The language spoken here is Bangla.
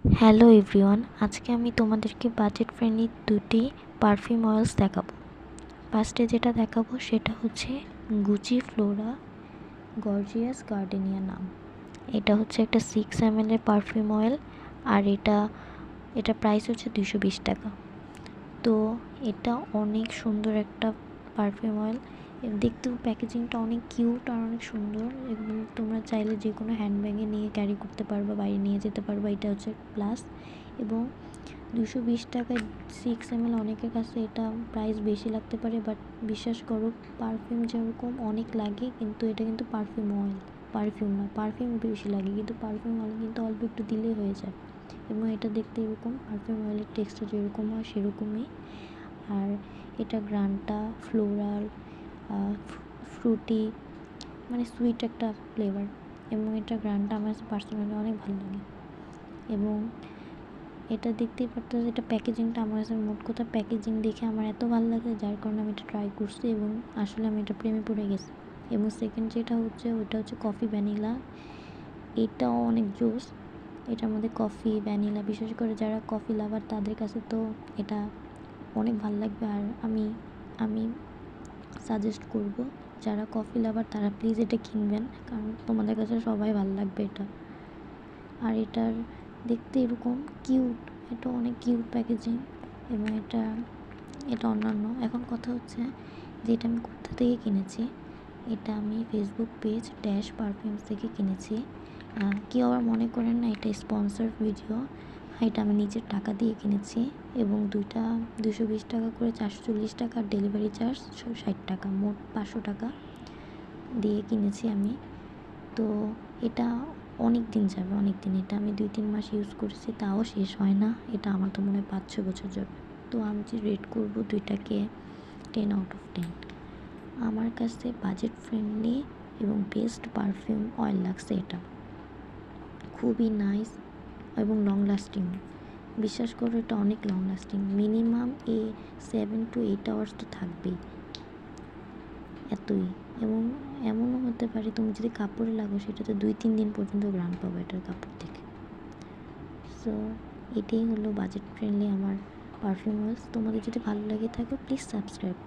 হ্যালো এভরিওয়ান, আজকে আমি তোমাদেরকে বাজেট ফ্রেন্ডলি দুটি পারফিউম অয়েলস দেখাবো। ফার্স্টে যেটা দেখাবো সেটা হচ্ছে গুচি ফ্লোরা গর্জিয়াস গার্ডেনিয়া নাম। এটা হচ্ছে একটা 6 ml এর পারফিউম অয়েল, আর এটা প্রাইস হচ্ছে 220 টাকা। তো এটা অনেক সুন্দর একটা পারফিউম অয়েল। দেখতেও প্যাকেজিংটা অনেক কিউট আর অনেক সুন্দর, এবং তোমরা চাইলে যে কোনো হ্যান্ডব্যাগে নিয়ে ক্যারি করতে পারবা, বাইরে নিয়ে যেতে পারবা। এটা হচ্ছে প্লাস। এবং 220 টাকায় 6 ml, অনেকের কাছে এটা প্রাইস বেশি লাগতে পারে, বাট বিশ্বাস করো, পারফিউম যেরকম অনেক লাগে, কিন্তু এটা কিন্তু পারফিউম অয়েল, পারফিউম না। পারফিউম বেশি লাগে, কিন্তু পারফিউম অয়েল কিন্তু অল্প একটু দিলেই হয়ে যায়। এবং এটা দেখতে এরকম, পারফিউম অয়েলের টেক্সচার যেরকম হয় সেরকমই। আর এটা গ্রানটা ফ্লোরাল, ফ্রুটি, মানে সুইট একটা ফ্লেভার। এবং এটা গ্রানটা আমার পার্সোনালি অনেক ভালো লাগে। এবং এটা দেখতেই পারতো, এটা প্যাকেজিংটা আমার কাছে, মোট কথা প্যাকেজিং দেখে আমার এত ভালো লাগে, যার কারণে আমি এটা ট্রাই করছি এবং আসলে আমি এটা প্রেমে পড়ে গেছি। এবং সেকেন্ড যেটা হচ্ছে, ওইটা হচ্ছে কফি ভ্যানিলা। এটাও অনেক জোস। এটার মধ্যে কফি ভ্যানিলা, বিশেষ করে যারা কফি লাভার তাদের কাছে তো এটা অনেক ভালো লাগবে। আর আমি আমি সাজেস্ট করব, যারা কফি লাভার তারা প্লিজ এটা কিনবেন, কারণ তোমাদের কাছে সবাই ভালো লাগবে এটা। আর এটার দেখতে এরকম কিউট, এটা অনেক কিউট প্যাকেজিং। এবং এটা এটা অন্যান্য। এখন কথা হচ্ছে যে এটা আমি কোথা থেকে কিনেছি। এটা আমি ফেসবুক পেজ ড্যাশ পারফিউমস থেকে কিনেছি। কেউ আবার মনে করেন না এটা স্পন্সর ভিডিও, এটা আমি নিজের টাকা দিয়ে কিনেছি। এবং দুইটা 220 টাকা করে, 440 টাকা, ডেলিভারি চার্জ 60 টাকা, মোট 500 টাকা দিয়ে কিনেছি আমি। তো এটা অনেক দিন যাবে, অনেক দিন। এটা আমি 2-3 মাস ইউজ করেছি, তাও শেষ হয় না। এটা আমার তো মনে হয় 5-6 বছর যাবে। তো আমি যে রেট করবো দুইটাকে 10/10। আমার কাছে বাজেট ফ্রেন্ডলি এবং বেস্ট পারফিউম অয়েল লাগছে এটা। খুবই নাইস এবং লং লাস্টিং। বিশ্বাস করো, এটা অনেক long lasting. Minimum 7 to 8 hours তো থাকবেই, এতই। এবং এমনও হতে পারে তুমি যদি কাপড়ে লাগো, সেটাতে 2-3 দিন পর্যন্ত ঘ্রাণ পাবো এটার কাপড় থেকে। সো এটাই হলো বাজেট ফ্রেন্ডলি আমার পারফিউম অয়েলস। তোমাদের যদি ভালো লাগে থাকে প্লিজ সাবস্ক্রাইব।